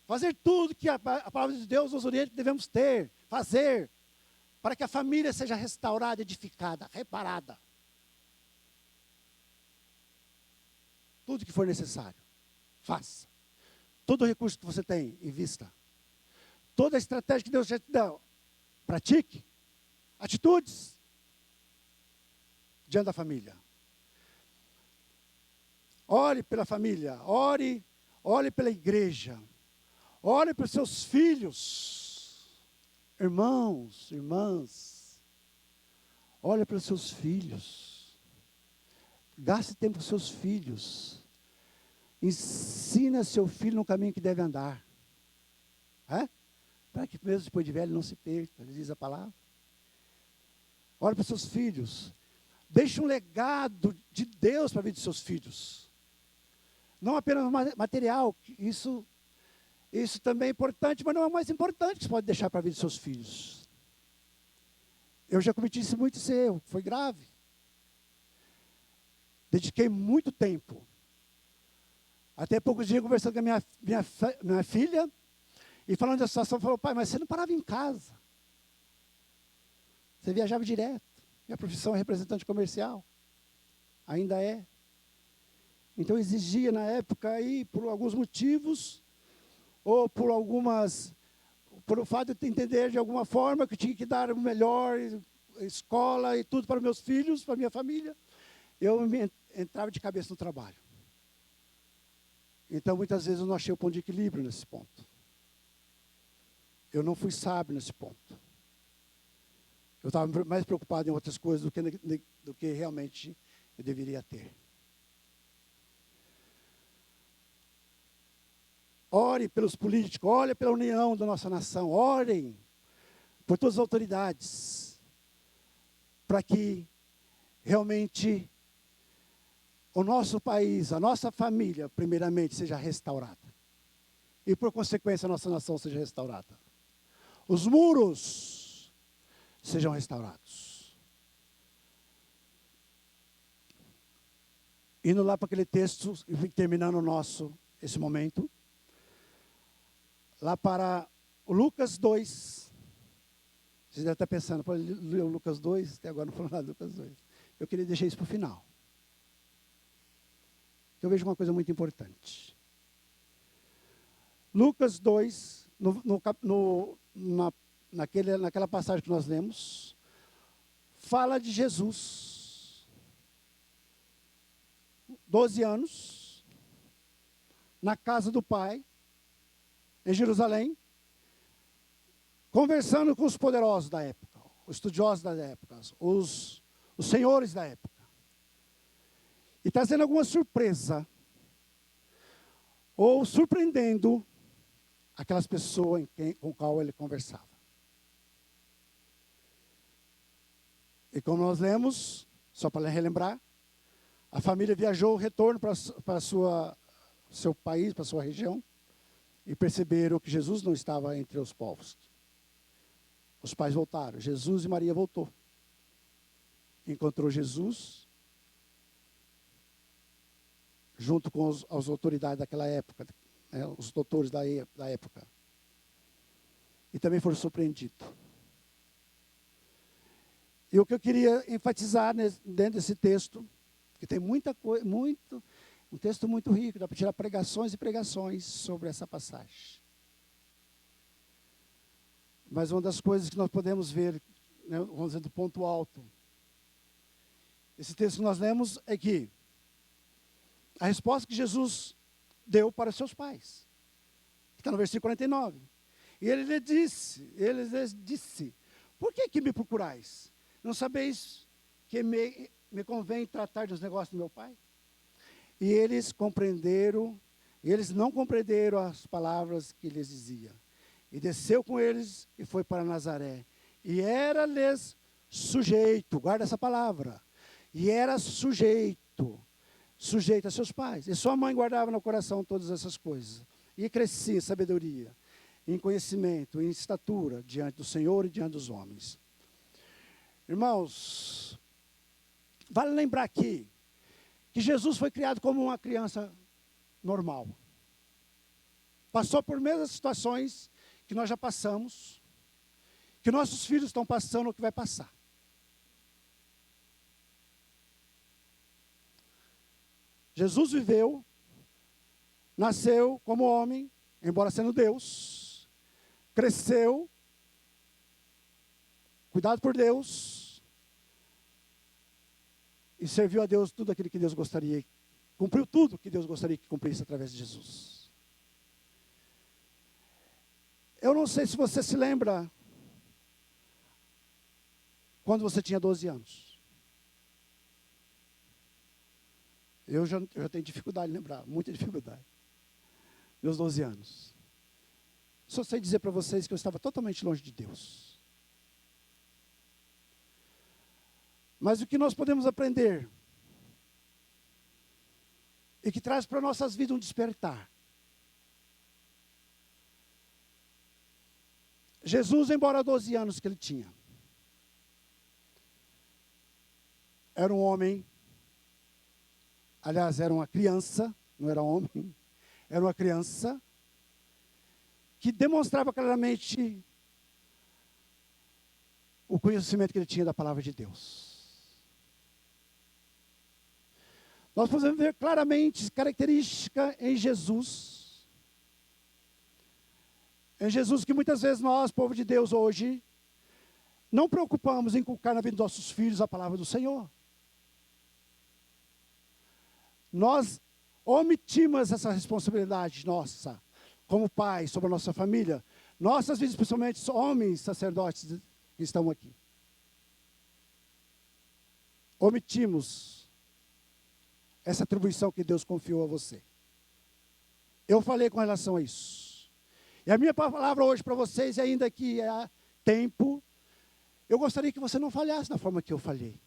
Fazer tudo que a palavra de Deus nos orienta que devemos ter. Fazer. Para que a família seja restaurada, edificada, reparada. Tudo que for necessário, faça. Todo o recurso que você tem, invista. Toda a estratégia que Deus já te dá, pratique. Atitudes diante da família. Ore pela família, ore pela igreja. Ore pelos seus filhos. Irmãos, irmãs, olha para os seus filhos. Gaste tempo com seus filhos. Ensina seu filho no caminho que deve andar. Para que mesmo depois de velho não se perca, diz a palavra. Olha para os seus filhos. Deixe um legado de Deus para a vida dos seus filhos. Não apenas material, isso também é importante, mas não é o mais importante que você pode deixar para a vida dos seus filhos. Eu já cometi muito esse erro, foi grave. Dediquei muito tempo. Até poucos dias conversando com a minha filha, e falando da situação, falou: pai, mas você não parava em casa. Você viajava direto. Minha profissão é representante comercial. Ainda é. Então exigia na época aí, por alguns motivos, ou por o fato de entender de alguma forma que eu tinha que dar o melhor, escola e tudo para meus filhos, para minha família, eu entrava de cabeça no trabalho. Então, muitas vezes eu não achei o ponto de equilíbrio nesse ponto. Eu não fui sábio nesse ponto. Eu estava mais preocupado em outras coisas do que realmente eu deveria ter. Ore pelos políticos, ore pela união da nossa nação, orem por todas as autoridades, para que realmente o nosso país, a nossa família, primeiramente, seja restaurada. E, por consequência, a nossa nação seja restaurada. Os muros sejam restaurados. Indo lá para aquele texto, terminando esse momento, lá para o Lucas 2. Vocês devem estar pensando, pô, leu Lucas 2, até agora não falou nada do Lucas 2. Eu queria deixar isso para o final. Eu vejo uma coisa muito importante. Lucas 2, naquela passagem que nós lemos, fala de Jesus. 12 anos, na casa do Pai, em Jerusalém, conversando com os poderosos da época, os estudiosos da época, os senhores da época. E trazendo alguma surpresa. ou surpreendendo aquelas pessoas com qual ele conversava. E como nós lemos, só para relembrar, a família viajou o retorno para seu país, para sua região, e perceberam que Jesus não estava entre os povos. Os pais voltaram, Jesus e Maria voltou. Encontrou Jesus junto com as autoridades daquela época, né, os doutores da época. E também foram surpreendidos. E o que eu queria enfatizar dentro desse texto, que tem muita coisa, um texto muito rico, dá para tirar pregações e pregações sobre essa passagem. Mas uma das coisas que nós podemos ver, né, vamos dizer, do ponto alto, esse texto que nós lemos é que a resposta que Jesus deu para seus pais, que está no versículo 49. E ele lhes disse, por que me procurais? Não sabeis que me convém tratar dos negócios do meu pai? E eles não compreenderam as palavras que lhes dizia. E desceu com eles e foi para Nazaré. E era-lhes sujeito, guarda essa palavra. E era sujeito a seus pais. E sua mãe guardava no coração todas essas coisas. E crescia em sabedoria, em conhecimento, em estatura, diante do Senhor e diante dos homens. Irmãos, vale lembrar aqui que Jesus foi criado como uma criança normal. Passou por mesmas situações que nós já passamos, que nossos filhos estão passando ou que vai passar. Jesus viveu, nasceu como homem, embora sendo Deus, cresceu, cuidado por Deus, e serviu a Deus tudo aquilo que Deus gostaria, cumpriu tudo que Deus gostaria que cumprisse através de Jesus. Eu não sei se você se lembra, quando você tinha 12 anos. Eu já tenho dificuldade de lembrar, muita dificuldade. Meus 12 anos. Só sei dizer para vocês que eu estava totalmente longe de Deus. Mas o que nós podemos aprender, e que traz para nossas vidas um despertar. Jesus, embora 12 anos que ele tinha, era um homem, aliás, era uma criança, não era homem, era uma criança que demonstrava claramente o conhecimento que ele tinha da palavra de Deus. Nós podemos ver claramente característica em Jesus que muitas vezes nós, povo de Deus hoje, não preocupamos em inculcar na vida dos nossos filhos a palavra do Senhor. Nós omitimos essa responsabilidade nossa, como pai, sobre a nossa família. Nossas vidas, principalmente homens sacerdotes que estão aqui. Omitimos essa atribuição que Deus confiou a você. Eu falei com relação a isso. E a minha palavra hoje para vocês, ainda que é tempo, eu gostaria que você não falhasse da forma que eu falhei.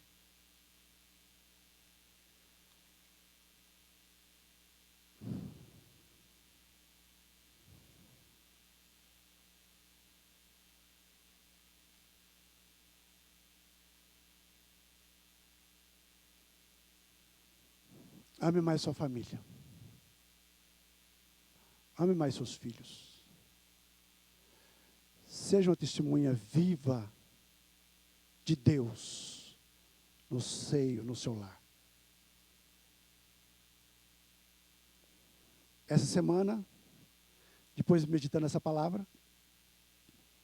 Ame mais sua família. Ame mais seus filhos. Seja uma testemunha viva de Deus no seio, no seu lar. Essa semana, depois meditando essa palavra,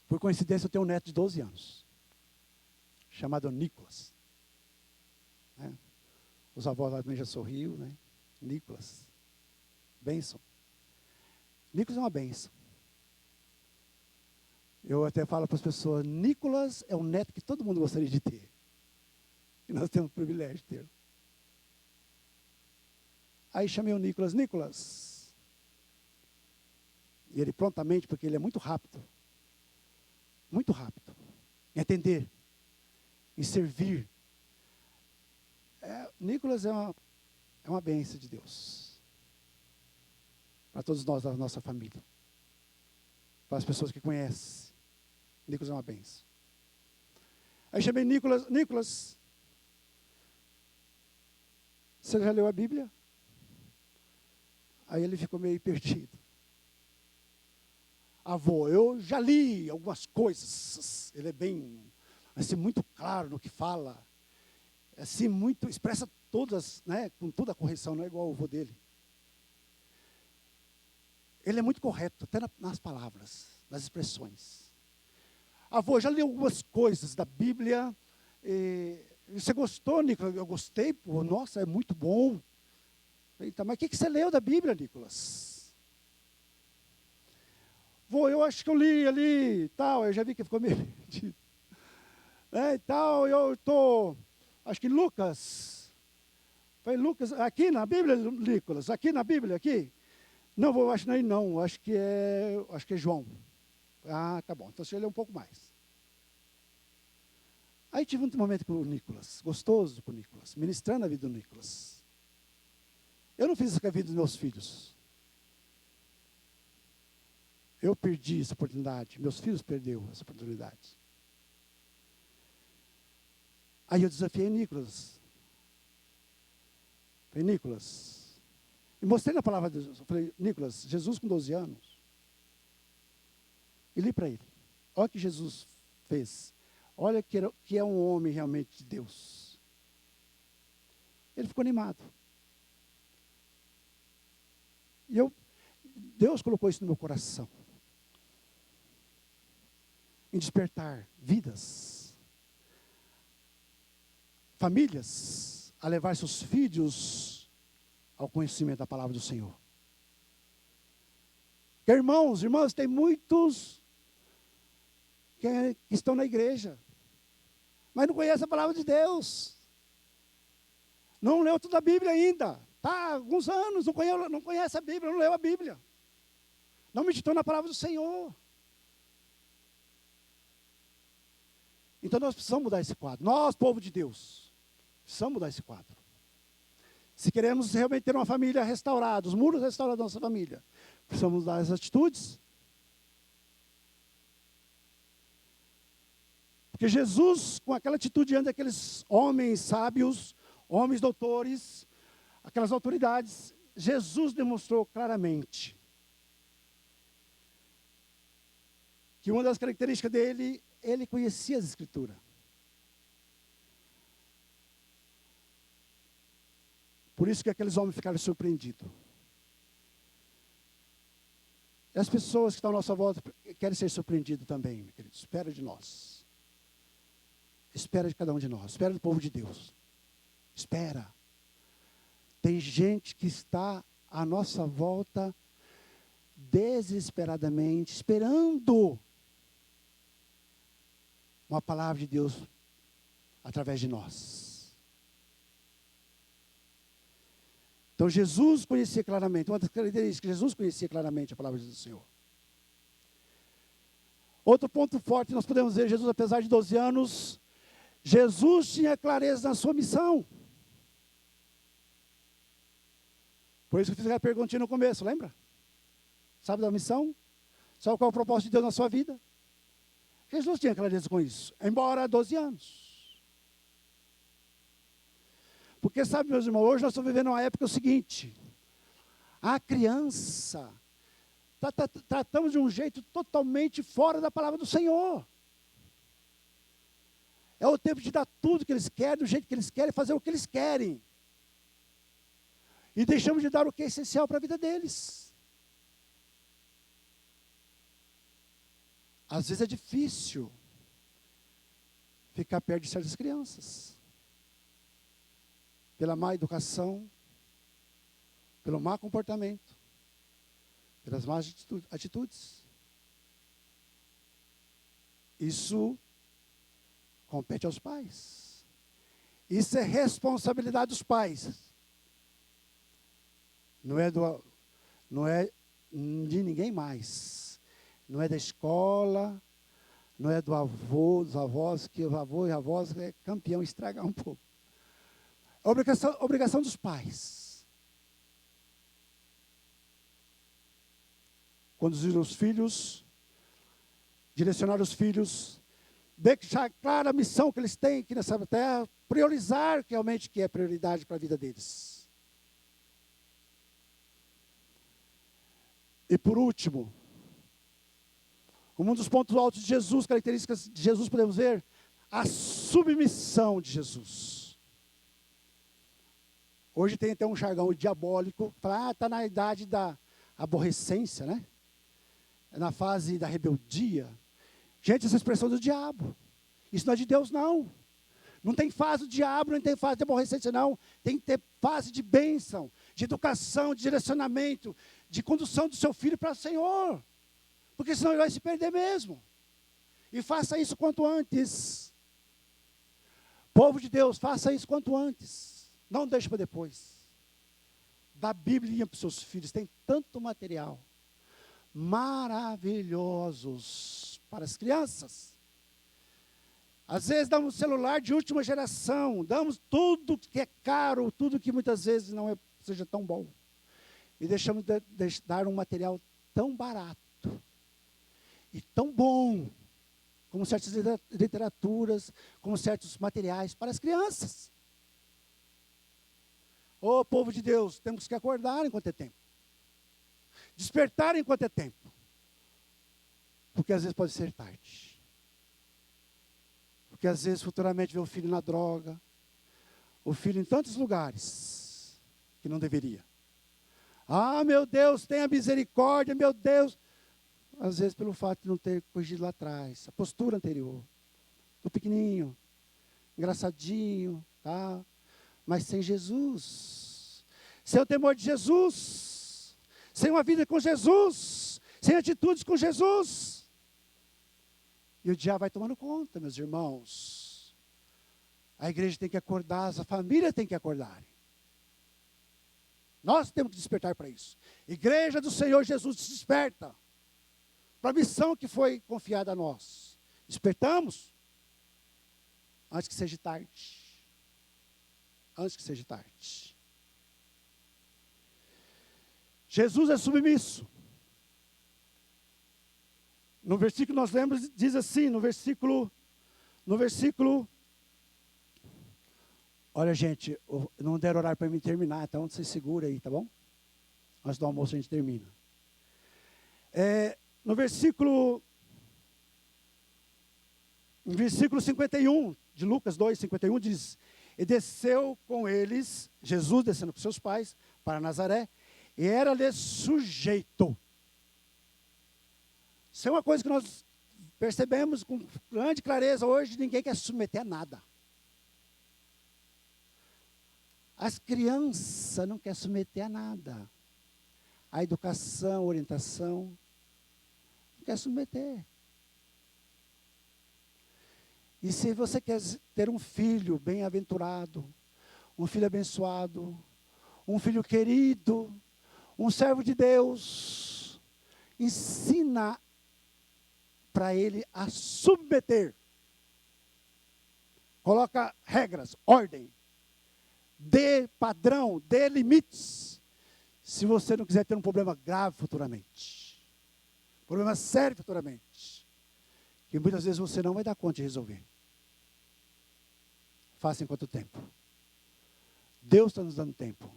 por coincidência eu tenho um neto de 12 anos, chamado Nicolas. Né? Os avós lá também já sorriu, né? Nicolas. Bênção. Nicolas é uma bênção. Eu até falo para as pessoas, Nicolas é um neto que todo mundo gostaria de ter. E nós temos o privilégio de ter. Aí chamei o Nicolas, E ele prontamente, porque ele é muito rápido em atender, em servir. Nicolas é uma bênção de Deus para todos nós da nossa família, para as pessoas que conhecem. Nicolas é uma bênção. Aí chamei Nicolas, você já leu a Bíblia? Aí ele ficou meio perdido. Avô, eu já li algumas coisas. Ele é bem, assim, muito claro no que fala. Assim, muito, expressa todas, né, com toda a correção, não é igual o avô dele. Ele é muito correto, até nas palavras, nas expressões. Avô, já li algumas coisas da Bíblia. Você gostou, Nicolas? Eu gostei, pô, nossa, é muito bom. Eita, mas o que você leu da Bíblia, Nicolas? Vô, eu acho que eu li ali e tal, eu já vi que ficou meio perdido. E tal, eu estou, acho que Lucas. Foi Lucas, aqui na Bíblia, Nicolas, aqui na Bíblia, aqui? Não, vô, acho que não, acho que é João. Ah, tá bom, então você lê um pouco mais. Aí tive um momento com o Nicolas, gostoso com o Nicolas, ministrando a vida do Nicolas. Eu não fiz isso com a vida dos meus filhos. Eu perdi essa oportunidade, meus filhos perderam essa oportunidade. Aí eu desafiei Nicolas. Falei, Nicolas, e mostrei na palavra de Deus. Eu falei, Nicolas, Jesus com 12 anos. E li para ele. Olha o que Jesus fez. Olha que é um homem realmente de Deus. Ele ficou animado. E Deus colocou isso no meu coração. Em despertar vidas, famílias, a levar seus filhos ao conhecimento da palavra do Senhor. Porque, irmãos, tem muitos que estão na igreja, mas não conhecem a palavra de Deus. Não leu toda a Bíblia ainda. Tá, alguns anos, não conhece a Bíblia, não leu a Bíblia. Não meditou na palavra do Senhor. Então nós precisamos mudar esse quadro. Nós, povo de Deus, precisamos mudar esse quadro. Se queremos realmente ter uma família restaurada, os muros restaurados da nossa família, precisamos mudar as atitudes. Porque Jesus, com aquela atitude diante daqueles homens sábios, homens doutores, aquelas autoridades, Jesus demonstrou claramente que uma das características dele, ele conhecia as Escrituras. Por isso que aqueles homens ficaram surpreendidos. E as pessoas que estão à nossa volta querem ser surpreendidas também, meu querido. Espera de nós. Espera de cada um de nós. Espera do povo de Deus. Espera. Tem gente que está à nossa volta desesperadamente esperando uma palavra de Deus através de nós. Então Jesus conhecia claramente, uma das características, Jesus conhecia claramente a palavra do Senhor. Outro ponto forte, nós podemos ver, Jesus, apesar de 12 anos, Jesus tinha clareza na sua missão. Por isso que eu fiz aquela perguntinha no começo, lembra? Sabe da missão? Sabe qual é o propósito de Deus na sua vida? Jesus tinha clareza com isso, embora há 12 anos. Porque sabe, meus irmãos, hoje nós estamos vivendo uma época seguinte. A criança, tratamos de um jeito totalmente fora da palavra do Senhor. É o tempo de dar tudo que eles querem, do jeito que eles querem, fazer o que eles querem. E deixamos de dar o que é essencial para a vida deles. Às vezes é difícil ficar perto de certas crianças. Pela má educação, pelo mau comportamento, pelas más atitudes. Isso compete aos pais. Isso é responsabilidade dos pais. Não é de ninguém mais. Não é da escola, não é do avô, dos avós, que o avô e a avós é campeão em estragar um pouco. A obrigação dos pais. Conduzir os filhos, direcionar os filhos, deixar clara a missão que eles têm aqui nessa terra, priorizar realmente o que é prioridade para a vida deles. E por último, um dos pontos altos de Jesus, características de Jesus, podemos ver a submissão de Jesus. Hoje tem até um jargão diabólico, fala, está na idade da aborrecência, né? Na fase da rebeldia. Gente, essa expressão é do diabo. Isso não é de Deus, não. Não tem fase do diabo, não tem fase de aborrecência, não. Tem que ter fase de bênção, de educação, de direcionamento, de condução do seu filho para o Senhor. Porque senão ele vai se perder mesmo. E faça isso quanto antes. Povo de Deus, faça isso quanto antes. Não deixe para depois. Dá Bíblia para os seus filhos. Tem tanto material. Maravilhosos para as crianças. Às vezes damos celular de última geração. Damos tudo que é caro. Tudo que muitas vezes não seja tão bom. E deixamos de dar um material tão barato. E tão bom. Como certas literaturas. Como certos materiais para as crianças. Ô povo de Deus, temos que acordar enquanto é tempo. Despertar enquanto é tempo. Porque às vezes pode ser tarde. Porque às vezes futuramente vê o filho na droga. O filho em tantos lugares que não deveria. Ah, meu Deus, tenha misericórdia, meu Deus. Às vezes pelo fato de não ter corrigido lá atrás. A postura anterior. Do pequenininho. Engraçadinho, tá? Mas sem Jesus, sem o temor de Jesus, sem uma vida com Jesus, sem atitudes com Jesus. E o diabo vai tomando conta, meus irmãos. A igreja tem que acordar, a família tem que acordar. Nós temos que despertar para isso. Igreja do Senhor Jesus, desperta para a missão que foi confiada a nós. Despertamos antes que seja tarde. Antes que seja tarde. Jesus é submisso. No versículo nós lemos, diz assim, no versículo, olha gente, não deram horário para mim terminar, então você segura aí, tá bom? Antes do almoço a gente termina. No versículo 51, de Lucas 2, 51, diz: e desceu com eles, Jesus descendo com seus pais, para Nazaré, e era-lhe sujeito. Isso é uma coisa que nós percebemos com grande clareza hoje, ninguém quer se submeter a nada. As crianças não querem submeter a nada. A educação, a orientação, não quer submeter. E se você quer ter um filho bem-aventurado, um filho abençoado, um filho querido, um servo de Deus, ensina para ele a submeter. Coloca regras, ordem, dê padrão, dê limites. Se você não quiser ter um problema grave futuramente, problema sério futuramente, que muitas vezes você não vai dar conta de resolver. Faça em quanto tempo? Deus está nos dando tempo.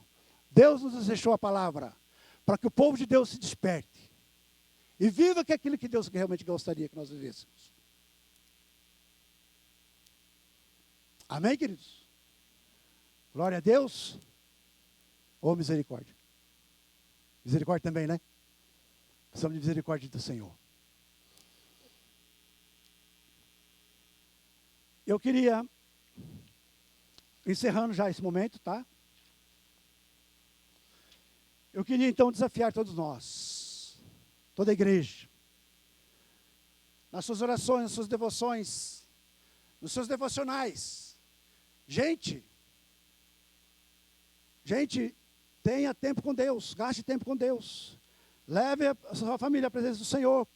Deus nos deixou a palavra para que o povo de Deus se desperte e viva aquilo que Deus realmente gostaria que nós vivêssemos. Amém, queridos? Glória a Deus. Ou misericórdia. Misericórdia também, né? Precisamos de misericórdia do Senhor. Eu queria, encerrando já esse momento, tá? Eu queria então desafiar todos nós, toda a igreja, nas suas orações, nas suas devoções, nos seus devocionais. Gente, tenha tempo com Deus, gaste tempo com Deus. Leve a sua família à presença do Senhor.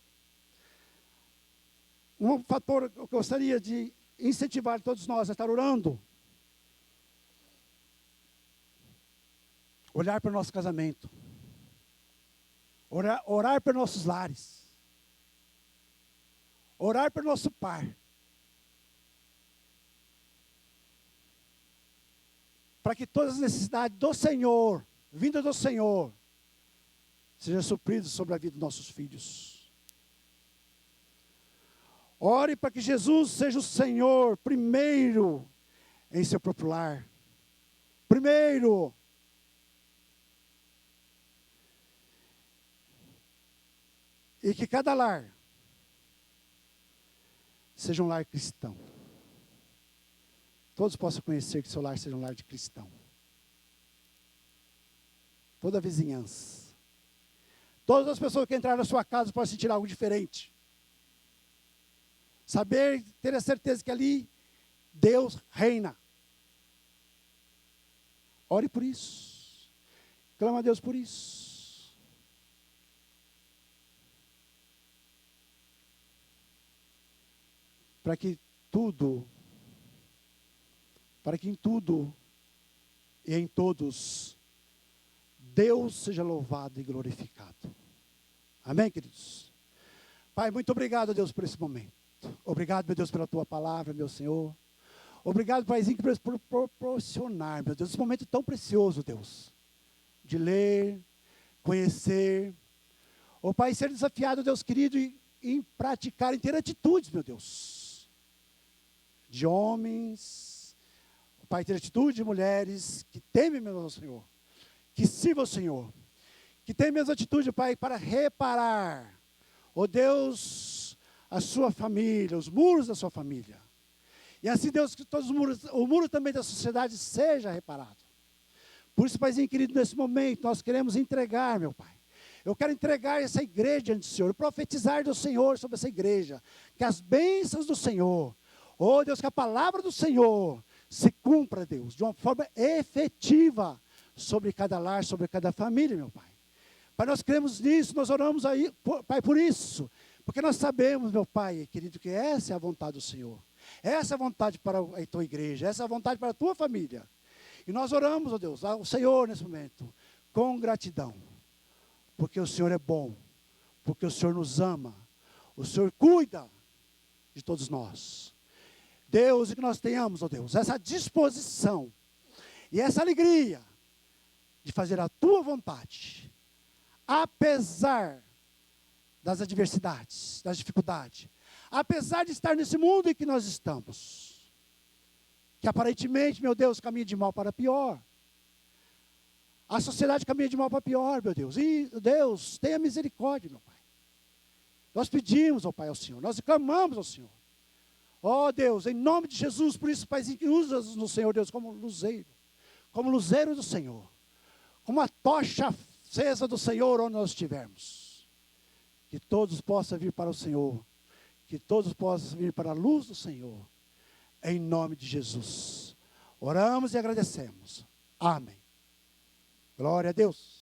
Um fator que eu gostaria de incentivar todos nós a estar orando. Olhar para o nosso casamento. Orar para nossos lares. Orar para o nosso par. Para que todas as necessidades do Senhor, vinda do Senhor, sejam supridas sobre a vida dos nossos filhos. Ore para que Jesus seja o Senhor primeiro em seu próprio lar. Primeiro. E que cada lar seja um lar cristão. Todos possam conhecer que seu lar seja um lar de cristão. Toda a vizinhança. Todas as pessoas que entraram na sua casa possam sentir algo diferente. Saber, ter a certeza que ali Deus reina. Ore por isso. Clama a Deus por isso. Para que em tudo e em todos, Deus seja louvado e glorificado. Amém, queridos? Pai, muito obrigado, Deus, por esse momento. Obrigado, meu Deus, pela tua palavra, meu Senhor. Obrigado, Paizinho, por proporcionar, meu Deus, esse momento tão precioso, Deus, de ler, conhecer. Ó Pai, ser desafiado, Deus querido, em praticar, em ter atitudes, meu Deus, de homens, Pai, ter atitude de mulheres que temem, meu Senhor, que sirvam ao Senhor, que tenham mesma atitude, Pai, para reparar, ó Deus, a sua família, os muros da sua família. E assim, Deus, que todos os muros, o muro também da sociedade seja reparado. Por isso, Paizinho querido, nesse momento, nós queremos entregar, meu Pai. Eu quero entregar essa igreja diante do Senhor, profetizar do Senhor sobre essa igreja, que as bênçãos do Senhor, oh Deus, que a palavra do Senhor se cumpra, Deus, de uma forma efetiva sobre cada lar, sobre cada família, meu Pai. Pai, nós cremos nisso, nós oramos aí, Pai, por isso, porque nós sabemos, meu Pai, querido, que essa é a vontade do Senhor. Essa é a vontade para a tua igreja, essa é a vontade para a tua família. E nós oramos, ó Deus, ao Senhor nesse momento, com gratidão, porque o Senhor é bom, porque o Senhor nos ama, o Senhor cuida de todos nós. Deus, e que nós tenhamos, ó Deus, essa disposição e essa alegria de fazer a tua vontade, apesar das adversidades, das dificuldades, apesar de estar nesse mundo em que nós estamos, que aparentemente, meu Deus, caminha de mal para pior. A sociedade caminha de mal para pior, meu Deus. E, Deus, tenha misericórdia, meu Pai. Nós pedimos, ó Pai, ao Senhor, nós clamamos ao Senhor. Ó Deus, em nome de Jesus, por isso, Paizinho, que usa-nos no Senhor, Deus, como luzeiro do Senhor, como a tocha acesa do Senhor onde nós estivermos. Que todos possam vir para o Senhor, que todos possam vir para a luz do Senhor, em nome de Jesus. Oramos e agradecemos. Amém. Glória a Deus.